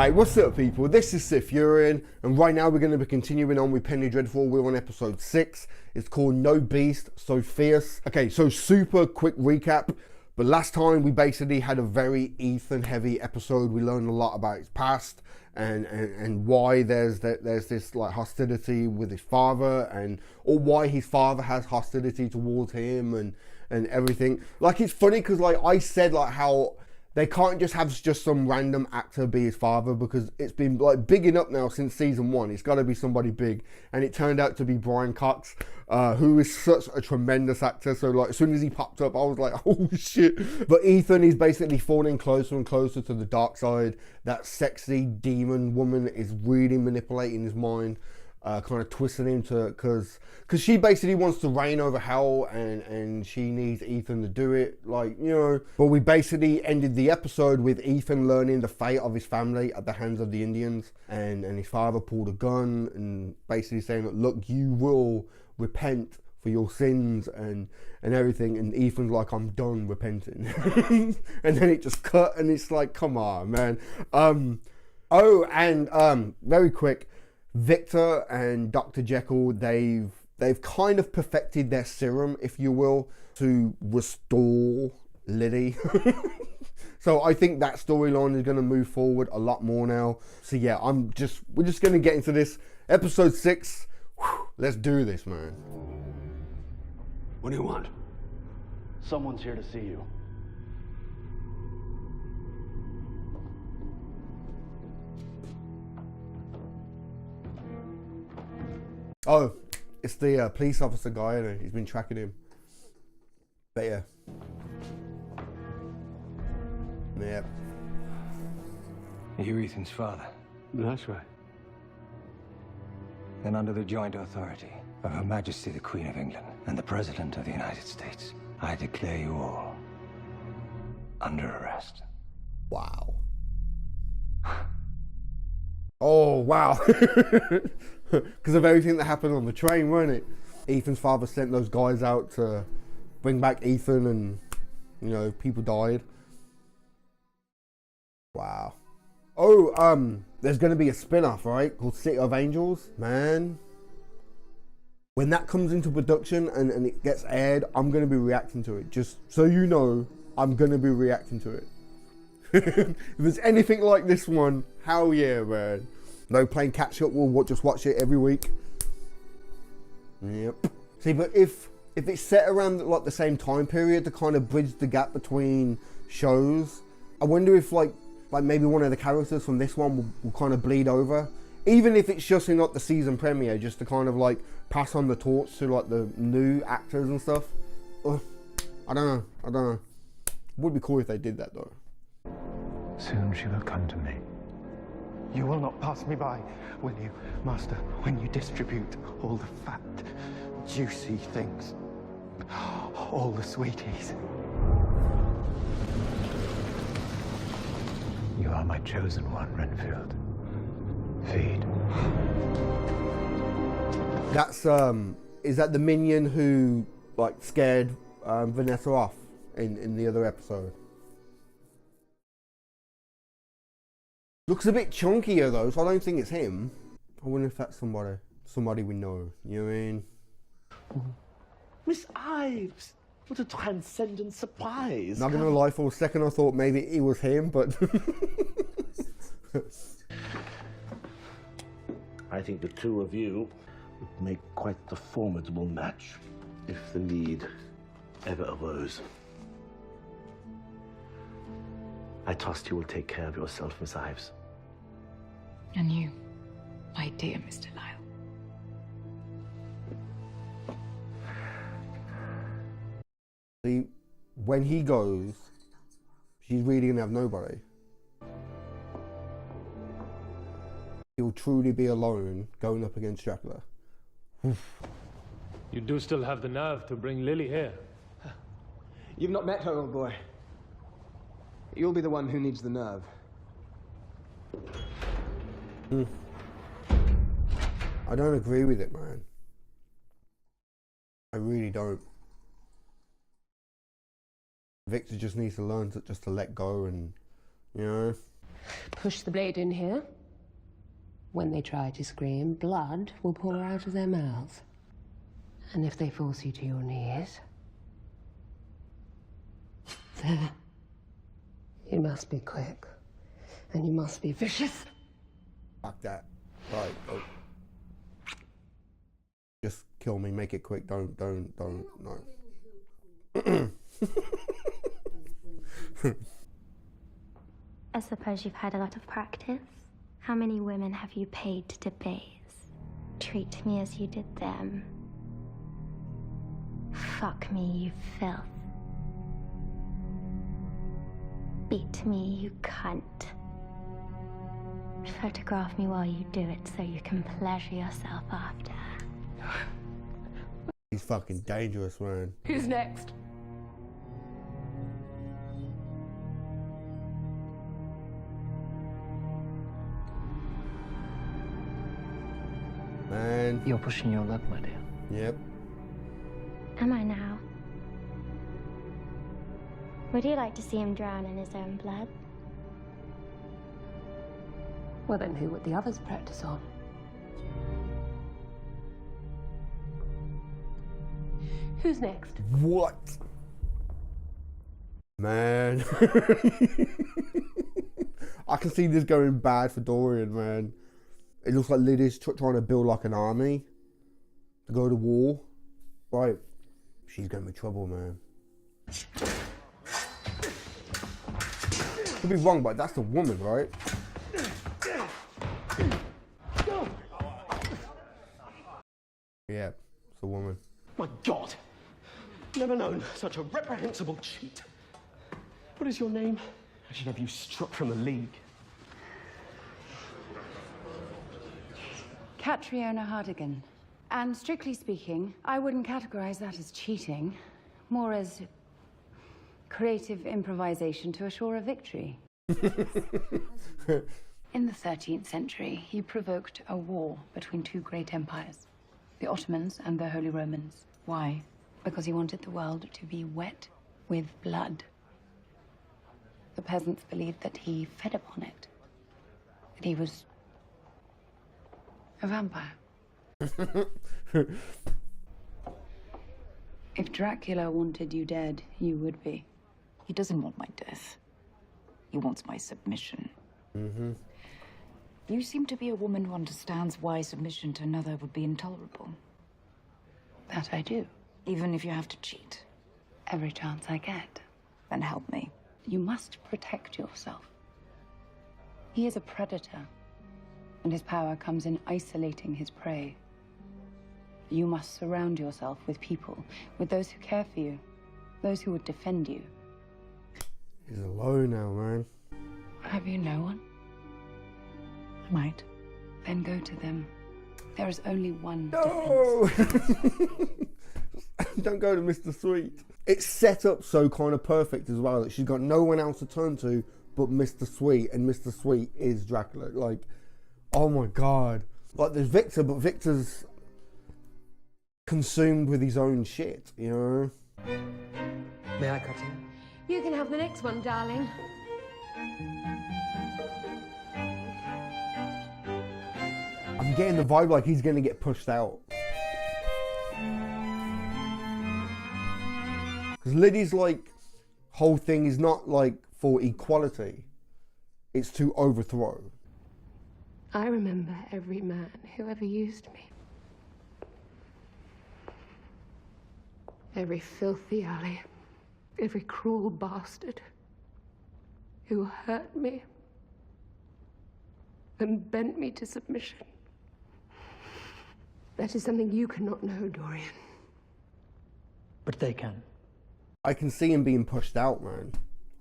Alright, what's up people? This is SiTHFuRioN, and right now we're going to be continuing on with Penny Dreadful. We're on episode 6. It's called No Beast, So Fierce. Okay, so super quick recap. But last time we basically had a very Ethan heavy episode. We learned a lot about his past and why there's this like hostility with his father, or why his father has hostility towards him and everything. Like, it's funny because like I said, like how they can't just have some random actor be his father, because it's been like bigging up now since season 1. It's got to be somebody big, and it turned out to be Brian Cox, who is such a tremendous actor. So like as soon as he popped up, I was like, oh shit. But Ethan is basically falling closer and closer to the dark side. That sexy demon woman is really manipulating his mind, kind of twisting him to, because she basically wants to reign over hell, and she needs Ethan to do it, like, you know. But we basically ended the episode with Ethan learning the fate of his family at the hands of the Indians, and his father pulled a gun and basically saying that, look, you will repent for your sins and everything, and Ethan's like, I'm done repenting. And then it just cut, and it's like, come on, man. Oh, and very quick, Victor and Dr. Jekyll, they've kind of perfected their serum, if you will, to restore Lily. So I think that storyline is going to move forward a lot more now. So yeah, we're just going to get into this. Episode 6. Whew, let's do this, man. What do you want? Someone's here to see you. Oh, it's the police officer guy, and he's been tracking him. But yeah. Yep. You're Ethan's father. That's right. Then under the joint authority of Her Majesty the Queen of England and the President of the United States, I declare you all under arrest. Wow. Oh, wow. Because of everything that happened on the train, weren't it? Ethan's father sent those guys out to bring back Ethan, and, you know, people died. Wow. Oh, there's going to be a spin-off, right? Called City of Angels. Man. When that comes into production and it gets aired, I'm going to be reacting to it. Just so you know, I'm going to be reacting to it. If there's anything like this one, hell yeah, man. No playing catch up, we'll just watch it every week. Yep. See, but if it's set around like the same time period to kind of bridge the gap between shows, I wonder if like maybe one of the characters from this one will kind of bleed over. Even if it's just in like the season premiere, just to kind of like pass on the torch to like the new actors and stuff. I don't know. Would be cool if they did that though. Soon she will come to me. You will not pass me by, will you, Master, when you distribute all the fat, juicy things, all the sweeties. You are my chosen one, Renfield. Feed. That's is that the minion who like scared Vanessa off in the other episode? Looks a bit chunkier though, so I don't think it's him. I wonder if that's somebody we know. You know what I mean? Miss Ives, what a transcendent surprise. Not gonna lie, for a second I thought maybe it was him, but I think the two of you would make quite the formidable match if the need ever arose. I trust you will take care of yourself, Miss Ives. And you, my dear Mr. Lyle. see, when he goes, she's really gonna have nobody. He'll truly be alone going up against Dracula. You do still have the nerve to bring Lily here. You've not met her, old boy. You'll be the one who needs the nerve. I don't agree with it, man. I really don't. Victor just needs to learn to let go, and, you know. Push the blade in here. When they try to scream, blood will pour out of their mouth. And if they force you to your knees, there. You must be quick. And you must be vicious. Fuck that. Right. Oh. Just kill me. Make it quick. Don't, no. I suppose you've had a lot of practice. How many women have you paid to bathe? Treat me as you did them. Fuck me, you filth. Beat me, you cunt. Photograph me while you do it so you can pleasure yourself after. He's fucking dangerous, man. Who's next? Man. You're pushing your luck, my dear. Yep. Am I now? Would you like to see him drown in his own blood? Well, then who would the others practice on? Who's next? What? Man. I can see this going bad for Dorian, man. It looks like Lydia's trying to build like an army to go to war. Right. She's going to be trouble, man. Could be wrong, but that's the woman, right? Yeah, it's a woman. My God! Never known such a reprehensible cheat. What is your name? I should have you struck from the league. Catriona Hardigan. And strictly speaking, I wouldn't categorize that as cheating, more as creative improvisation to assure a victory. In the 13th century, he provoked a war between two great empires, the Ottomans and the Holy Romans. Why? Because he wanted the world to be wet with blood. The peasants believed that he fed upon it, that he was a vampire. If Dracula wanted you dead, you would be. He doesn't want my death. He wants my submission. Mm-hmm. You seem to be a woman who understands why submission to another would be intolerable. That I do. Even if you have to cheat. Every chance I get. Then help me. You must protect yourself. He is a predator, and his power comes in isolating his prey. You must surround yourself with people, with those who care for you, those who would defend you. He's alone now, man. Have you no one? I might. Then go to them. There is only one defense. Don't go to Mr. Sweet. It's set up so kind of perfect as well that she's got no one else to turn to but Mr. Sweet, and Mr. Sweet is Dracula. Like, oh my God. Like, there's Victor, but Victor's consumed with his own shit, you know? May I cut in? You can have the next one, darling. I'm getting the vibe like he's gonna get pushed out. Because Liddy's like whole thing is not like for equality, it's to overthrow. I remember every man who ever used me. Every filthy alley, every cruel bastard who hurt me and bent me to submission. That is something you cannot know, Dorian. But they can. I can see him being pushed out, man.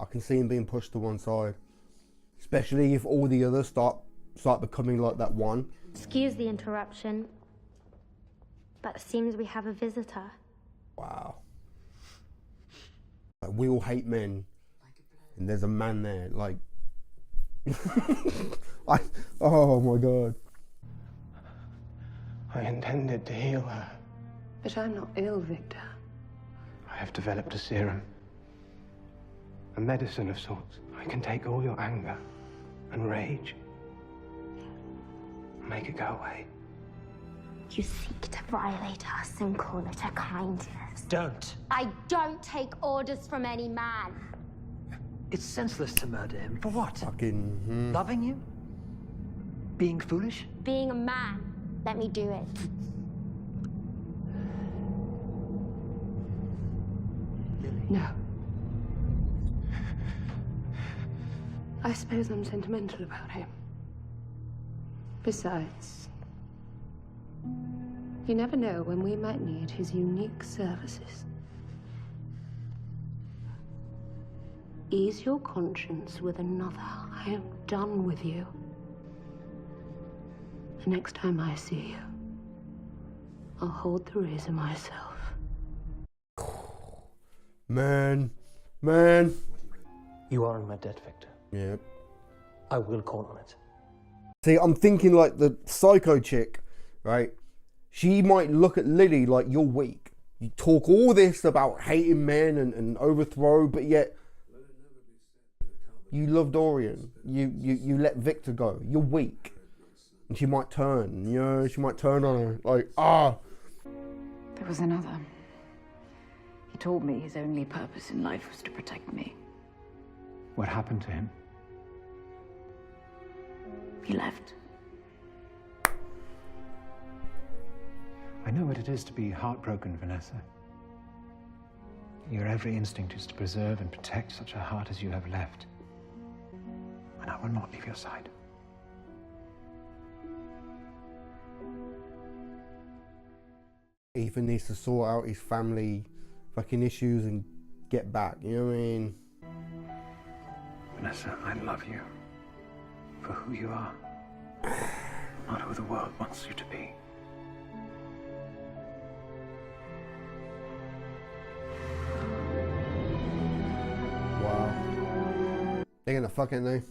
I can see him being pushed to one side. Especially if all the others start becoming like that one. Excuse the interruption, but it seems we have a visitor. Wow. Like, we all hate men, and there's a man there, like... oh my God. I intended to heal her. But I'm not ill, Victor. I have developed a serum. A medicine of sorts. I can take all your anger, and rage. Make it go away. You seek to violate us and call it a kindness. Don't. I don't take orders from any man. It's senseless to murder him. For what? Fucking. Loving you? Being foolish? Being a man. Let me do it. No. I suppose I'm sentimental about him. Besides, you never know when we might need his unique services. Ease your conscience with another. I am done with you. The next time I see you, I'll hold the razor myself. Man. You are in my debt, Victor. Yep. I will call on it. See, I'm thinking like the psycho chick, right? She might look at Lily like, you're weak. You talk all this about hating men and overthrow, but yet you love Dorian. You let Victor go. You're weak. And she might turn, you know, she might turn on her. Like, There was another. He told me his only purpose in life was to protect me. What happened to him? He left. I know what it is to be heartbroken, Vanessa. Your every instinct is to preserve and protect such a heart as you have left. And I will not leave your side. Ethan needs to sort out his family fucking issues and get back, you know what I mean? Vanessa, I love you for who you are, not who the world wants you to be. Wow. They're gonna fuck it now.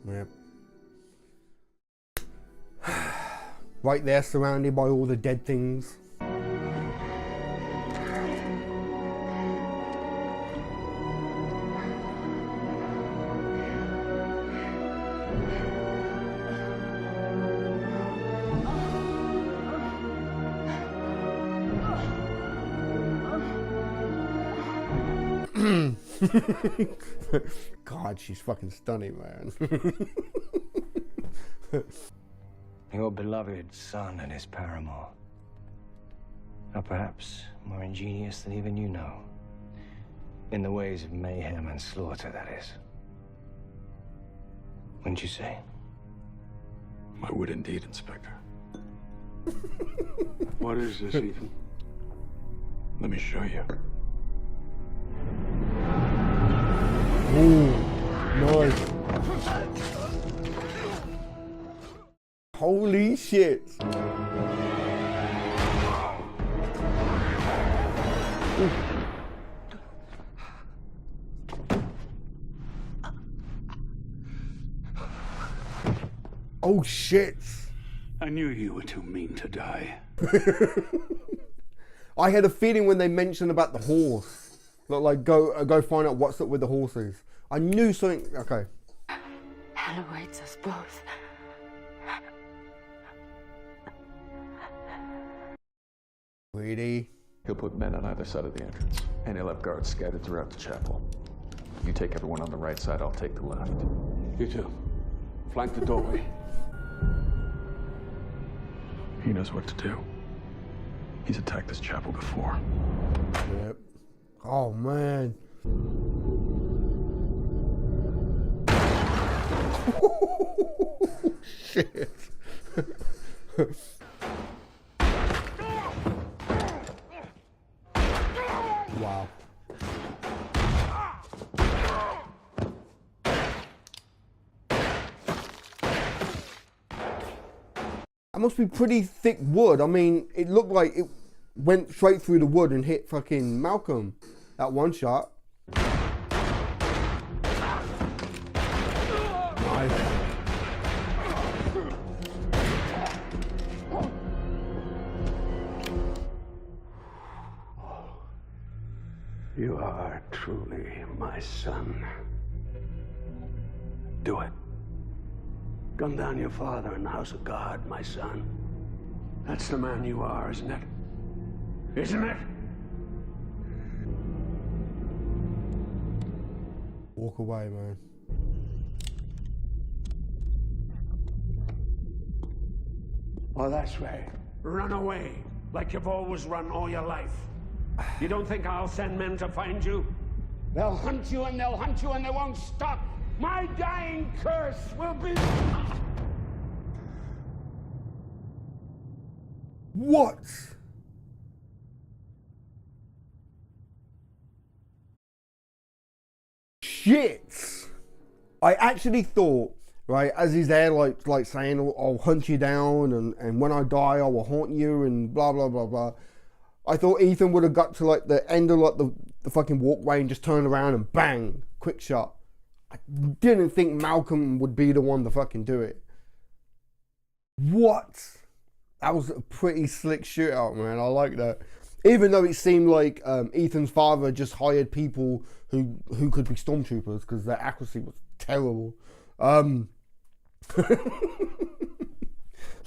Yep. Right there, surrounded by all the dead things. God, she's fucking stunning, man. Your beloved son and his paramour are perhaps more ingenious than even you know. In the ways of mayhem and slaughter, that is. Wouldn't you say? I would indeed, Inspector. What is this, Ethan? Let me show you. Ooh, nice. Holy shit. Ooh. Oh shit. I knew you were too mean to die. I had a feeling when they mentioned about the horse. Like, go find out what's up with the horses. I knew something. Okay. Hell awaits us both. Really? He'll put men on either side of the entrance, and he'll have guards scattered throughout the chapel. You take everyone on the right side, I'll take the left. You two. Flank the doorway. He knows what to do. He's attacked this chapel before. Yep. Oh, man. Shit. Wow. That must be pretty thick wood. I mean, it looked like it went straight through the wood and hit fucking Malcolm. That one shot. Nice. You are truly my son. Do it. Gun down your father in the house of God, my son. That's the man you are, isn't it? Isn't it? Walk away, man. Oh, that's right. Run away, like you've always run all your life. You don't think I'll send men to find you? They'll hunt you and they'll hunt you and they won't stop. My dying curse will be... What? Shit! I actually thought, right, as he's there, like saying, I'll hunt you down, and when I die, I will haunt you, and blah, blah, blah, blah. I thought Ethan would have got to, like, the end of, like, the fucking walkway and just turned around and bang, quick shot. I didn't think Malcolm would be the one to fucking do it. What? That was a pretty slick shootout, man. I like that. Even though it seemed like Ethan's father just hired people who could be stormtroopers because their accuracy was terrible. So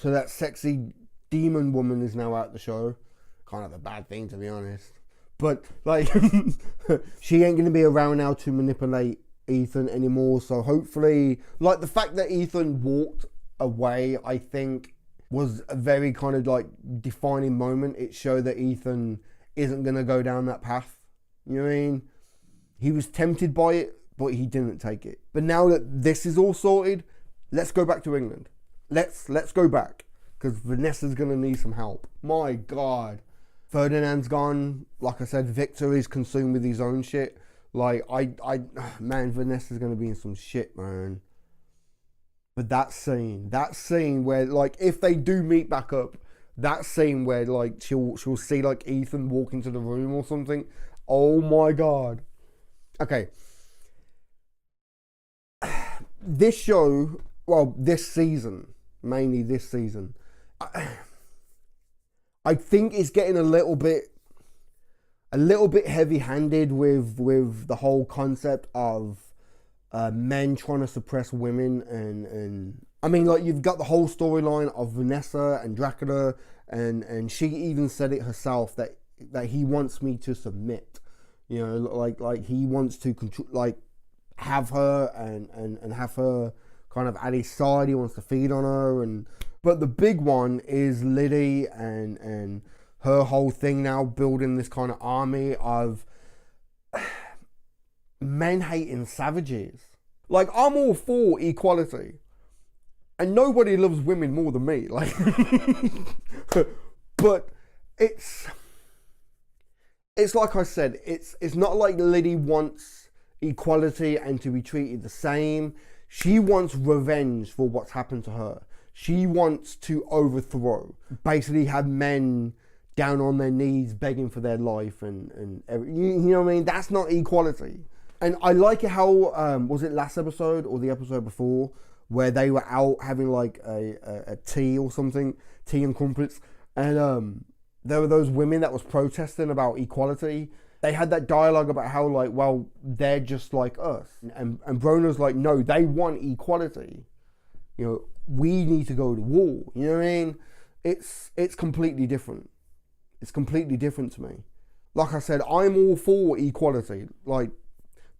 that sexy demon woman is now out the show. Kind of a bad thing, to be honest. But, like, she ain't going to be around now to manipulate Ethan anymore. So hopefully, like, the fact that Ethan walked away, I think, was a very kind of, like, defining moment. It showed that Ethan isn't going to go down that path. You know what I mean? He was tempted by it, but he didn't take it. But now that this is all sorted, let's go back to England. Let's go back, because Vanessa's going to need some help. My God. Ferdinand's gone. Like I said, Victor is consumed with his own shit. Like, man, Vanessa's going to be in some shit, man. But that scene where, like, if they do meet back up, that scene where, like, she'll see, like, Ethan walk into the room or something. Oh my God. Okay. This show, well, this season, mainly this season, I think it's getting a little bit heavy-handed with the whole concept of men trying to suppress women, and I mean, like, you've got the whole storyline of Vanessa and Dracula, and she even said it herself that he wants me to submit, you know, like he wants to control, like, have her and have her kind of at his side. He wants to feed on her, but the big one is Liddy and her whole thing now, building this kind of army of men-hating savages. Like, I'm all for equality, and nobody loves women more than me. Like, but it's like I said, it's not like Liddy wants equality and to be treated the same. She wants revenge for what's happened to her. She wants to overthrow, basically have men down on their knees begging for their life and you know what I mean? That's not equality. And I like it how, was it last episode or the episode before, where they were out having like a tea or something, tea and crumpets, and there were those women that was protesting about equality. They had that dialogue about how, like, well, they're just like us. And Brona's like, no, they want equality. You know, we need to go to war. You know what I mean? It's completely different. It's completely different to me. Like I said, I'm all for equality. Like,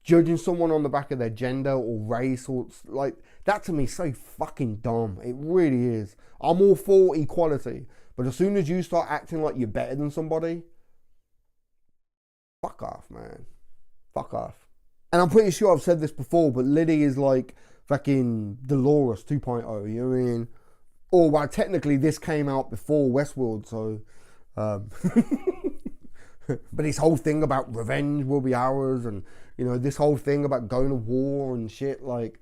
judging someone on the back of their gender or race, or like, that to me is so fucking dumb. It really is. I'm all for equality. But as soon as you start acting like you're better than somebody, fuck off, man. Fuck off. And I'm pretty sure I've said this before, but Liddy is like fucking Dolores 2.0, you know what I mean? Or, well, technically this came out before Westworld, so... but this whole thing about revenge will be ours, and, you know, this whole thing about going to war and shit, like...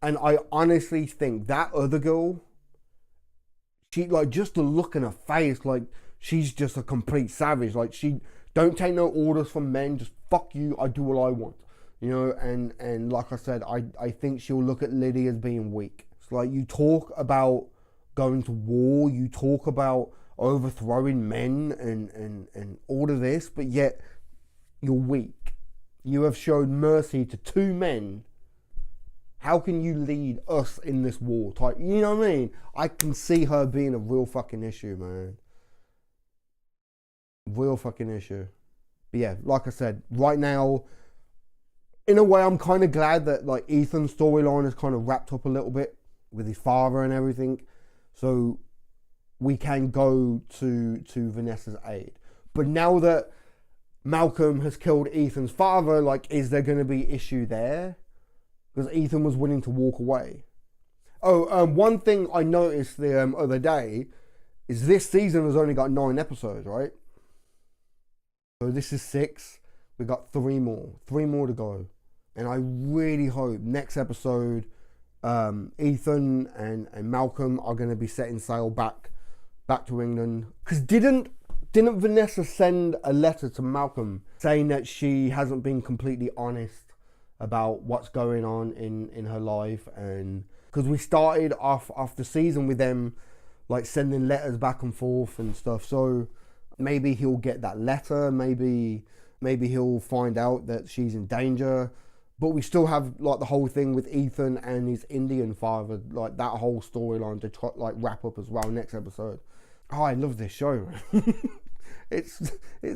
And I honestly think that other girl, she, like, just the look in her face, like, she's just a complete savage. Like, she don't take no orders from men, just fuck you, I do what I want. You know, and like I said, I think she'll look at Liddy as being weak. It's like, you talk about going to war, you talk about overthrowing men and all of this, but yet you're weak. You have showed mercy to two men How can you lead us in this war type? You know what I mean? I can see her being a real fucking issue, man. Real fucking issue. But yeah, like I said, right now, in a way, I'm kind of glad that like Ethan's storyline is kind of wrapped up a little bit with his father and everything. So we can go to Vanessa's aid. But now that Malcolm has killed Ethan's father, like, is there going to be issue there? Because Ethan was willing to walk away. Oh, one thing I noticed the other day is this season has only got 9 episodes, right? So this is 6. We got 3 more. 3 more to go. And I really hope next episode, Ethan and Malcolm are going to be setting sail back to England. Because didn't Vanessa send a letter to Malcolm saying that she hasn't been completely honest about what's going on in her life? And because we started off the season with them like sending letters back and forth and stuff, so maybe he'll get that letter, maybe he'll find out that she's in danger. But we still have like the whole thing with Ethan and his Indian father, like that whole storyline to try, like wrap up as well next episode. Oh, I love this show, man. It's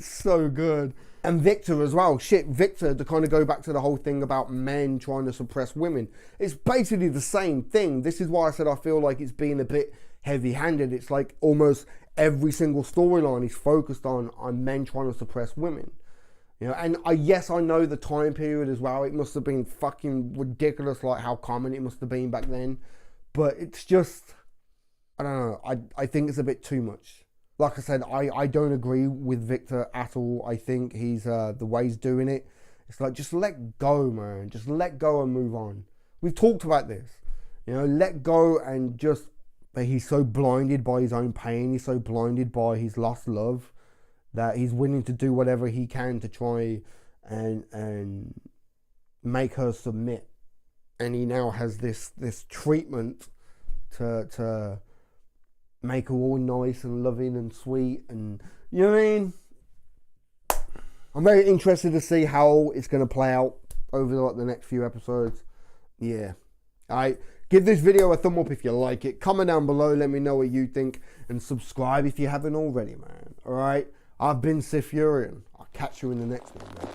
so good. And Victor as well. Shit, Victor, to kind of go back to the whole thing about men trying to suppress women. It's basically the same thing. This is why I said I feel like it's being a bit heavy-handed. It's like almost every single storyline is focused on men trying to suppress women. You know, and yes, I know the time period as well. It must have been fucking ridiculous, like how common it must have been back then. But it's just, I don't know. I think it's a bit too much. Like I said, I don't agree with Victor at all. I think he's the way he's doing it. It's like, just let go, man. Just let go and move on. We've talked about this. You know, let go and just, but he's so blinded by his own pain. He's so blinded by his lost love that he's willing to do whatever he can to try and make her submit. And he now has this treatment to make her all nice and loving and sweet, and you know what I mean? I'm very interested to see how it's going to play out over like the next few episodes. Yeah. Alright, give this video a thumb up if you like it. Comment down below, let me know what you think, and subscribe if you haven't already, man. Alright, I've been SiTHFuRion. I'll catch you in the next one, man.